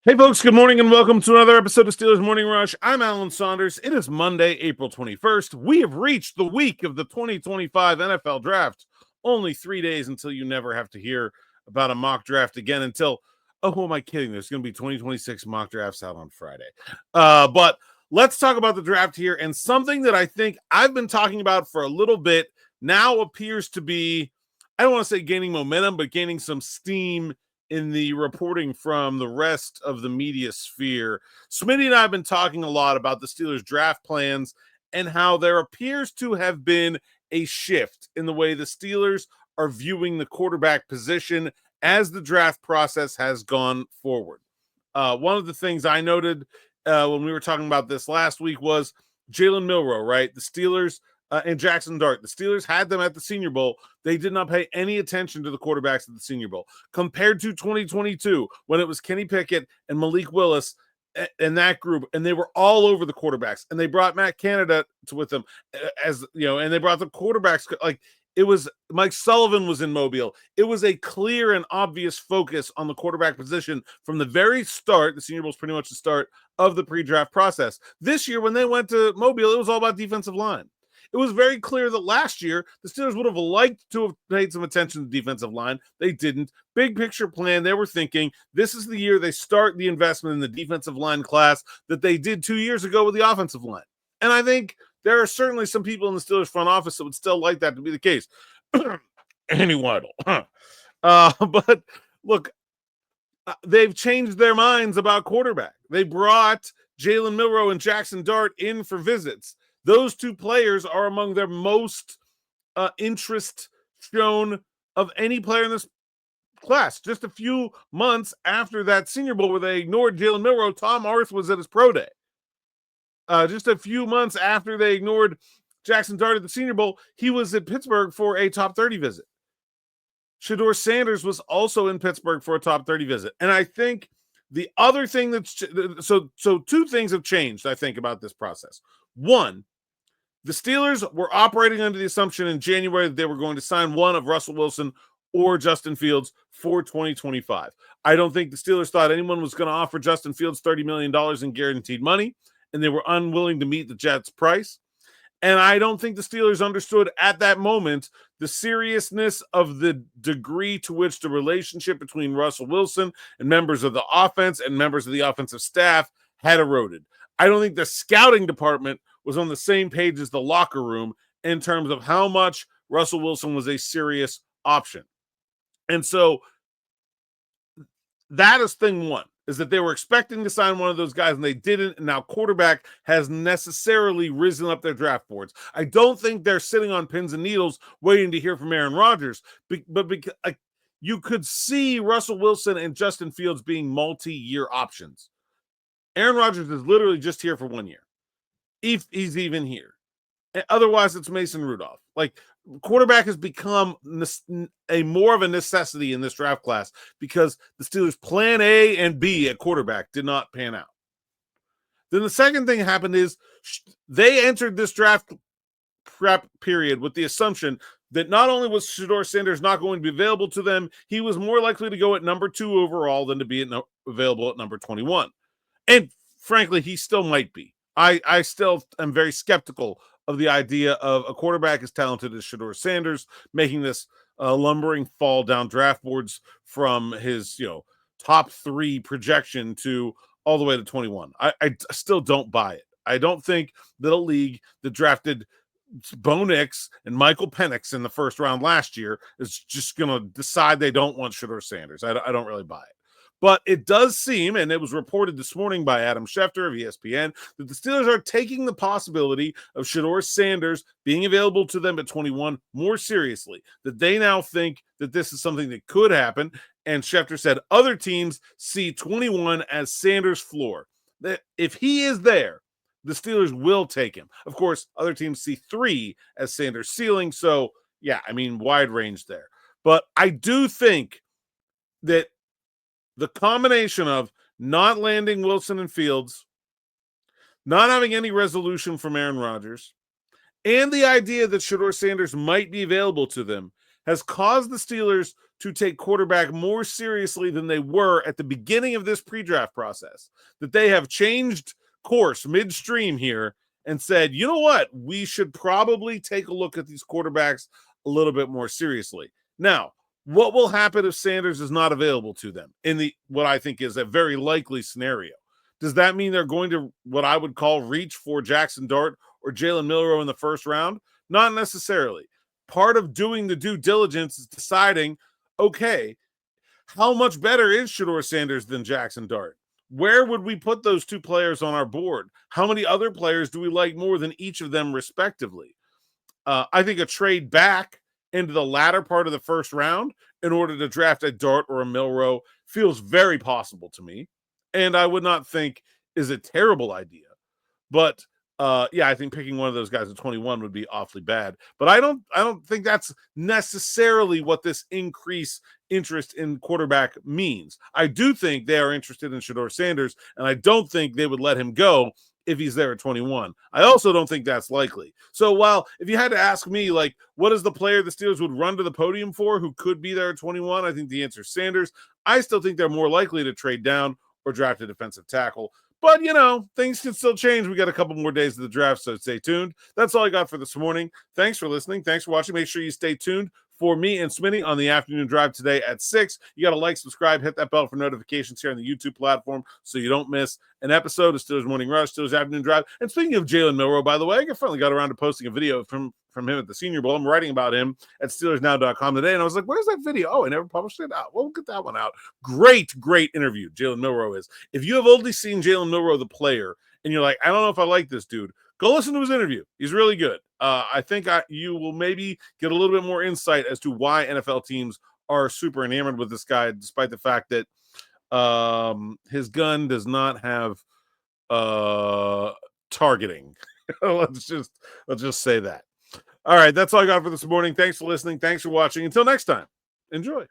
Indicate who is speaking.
Speaker 1: Hey, folks, good morning and welcome to another episode of Steelers Morning Rush. I'm Alan Saunders. It is Monday, April 21st. We have reached the week of the 2025 NFL Draft. Only 3 days until you never have to hear about a mock draft again until, oh, who am I kidding? There's going to be 2026 mock drafts out on Friday. But let's talk about the draft here, and something that I think I've been talking about for a little bit now appears to be, I don't want to say gaining momentum, but gaining some steam in the reporting from the rest of the media sphere. Smitty and I have been talking a lot about the Steelers draft plans and how there appears to have been a shift in the way the Steelers are viewing the quarterback position as the draft process has gone forward. One of the things I noted when we were talking about this last week was Jalen Milroe, right? The Steelers and Jackson Dart. The Steelers had them at the Senior Bowl. They did not pay any attention to the quarterbacks at the Senior Bowl compared to 2022 when it was Kenny Pickett and Malik Willis and that group, and they were all over the quarterbacks. And they brought Matt Canada with them, as you know, and they brought the quarterbacks like it was Mike Sullivan was in Mobile. It was a clear and obvious focus on the quarterback position from the very start. The Senior Bowl is pretty much the start of the pre-draft process. This year, when they went to Mobile, it was all about defensive line. It was very clear that last year the Steelers would have liked to have paid some attention to the defensive line. They didn't. Big picture plan, they were thinking this is the year they start the investment in the defensive line class that they did 2 years ago with the offensive line. And I think there are certainly some people in the Steelers front office that would still like that to be the case. Andy Weidel. But look, they've changed their minds about quarterback. They brought Jalen Milroe and Jackson Dart in for visits. Those two players are among their most interest shown of any player in this class. Just a few months after that Senior Bowl where they ignored Jalen Milroe, Tom Arth was at his pro day. Just a few months after they ignored Jackson Dart at the Senior Bowl, he was at Pittsburgh for a top 30 visit. Shadeur Sanders was also in Pittsburgh for a top 30 visit. And I think the other thing that's so two things have changed, I think, about this process. One, the Steelers were operating under the assumption in January that they were going to sign one of Russell Wilson or Justin Fields for 2025. I don't think the Steelers thought anyone was going to offer Justin Fields $30 million in guaranteed money, and they were unwilling to meet the Jets' price. And I don't think the Steelers understood at that moment the seriousness of the degree to which the relationship between Russell Wilson and members of the offense and members of the offensive staff had eroded. I don't think the scouting department was on the same page as the locker room in terms of how much Russell Wilson was a serious option. And so that is thing one, is that they were expecting to sign one of those guys and they didn't. And now quarterback has necessarily risen up their draft boards. I don't think they're sitting on pins and needles waiting to hear from Aaron Rodgers, but because you could see Russell Wilson and Justin Fields being multi-year options. Aaron Rodgers is literally just here for 1 year, if he's even here. And otherwise, it's Mason Rudolph. Like, quarterback has become a more of a necessity in this draft class because the Steelers' plan A and B at quarterback did not pan out. Then the second thing happened is they entered this draft prep period with the assumption that not only was Shadeur Sanders not going to be available to them, he was more likely to go at number 2 overall than to be available at number 21. And frankly, he still might be. I still am very skeptical of the idea of a quarterback as talented as Shadeur Sanders making this lumbering fall down draft boards from his top 3 projection to all the way to 21. I still don't buy it. I don't think that a league that drafted Bo Nix and Michael Penix in the first round last year is just going to decide they don't want Shadeur Sanders. I don't really buy it. But it does seem, and it was reported this morning by Adam Schefter of ESPN, that the Steelers are taking the possibility of Shadeur Sanders being available to them at 21 more seriously, that they now think that this is something that could happen. And Schefter said other teams see 21 as Sanders' floor. That if he is there, the Steelers will take him. Of course, other teams see 3 as Sanders' ceiling. So, yeah, I mean, wide range there. But I do think that the combination of not landing Wilson and Fields, not having any resolution from Aaron Rodgers, and the idea that Shadeur Sanders might be available to them has caused the Steelers to take quarterback more seriously than they were at the beginning of this pre-draft process, that they have changed course midstream here and said, you know what, we should probably take a look at these quarterbacks a little bit more seriously. Now, what will happen if Sanders is not available to them in the what I think is a very likely scenario? Does that mean they're going to what I would call reach for Jackson Dart or Jalen Milroe in the first round? Not necessarily. Part of doing the due diligence is deciding, okay, how much better is Shadeur Sanders than Jackson Dart? Where would we put those two players on our board? How many other players do we like more than each of them respectively? I think a trade back into the latter part of the first round in order to draft a Dart or a Milroe feels very possible to me. And I would not think is a terrible idea. But yeah, I think picking one of those guys at 21 would be awfully bad. But I don't think that's necessarily what this increased interest in quarterback means. I do think they are interested in Shadeur Sanders, and I don't think they would let him go if he's there at 21. I also don't think that's likely. So while if you had to ask me, like, what is the player the Steelers would run to the podium for who could be there at 21, I think the answer is Sanders. I still think they're more likely to trade down or draft a defensive tackle. But, you know, things can still change. We got a couple more days of the draft, so stay tuned. That's all I got for this morning. Thanks for listening. Thanks for watching. Make sure you stay tuned for me and Smitty on the afternoon drive today at 6. You got to like, subscribe, hit that bell for notifications here on the YouTube platform so you don't miss an episode of Steelers Morning Rush, Steelers Afternoon Drive. And speaking of Jalen Milroe, by the way, I finally got around to posting a video from him at the Senior Bowl. I'm writing about him at SteelersNow.com today, and I was like, where's that video? Oh, I never published it out. Well, we'll get that one out. Great interview, Jalen Milroe is. If you have only seen Jalen Milroe, the player, and you're like, I don't know if I like this dude, go listen to his interview. He's really good. I think you will maybe get a little bit more insight as to why NFL teams are super enamored with this guy, despite the fact that his gun does not have targeting. Let's just say that. All right, that's all I got for this morning. Thanks for listening. Thanks for watching. Until next time, enjoy.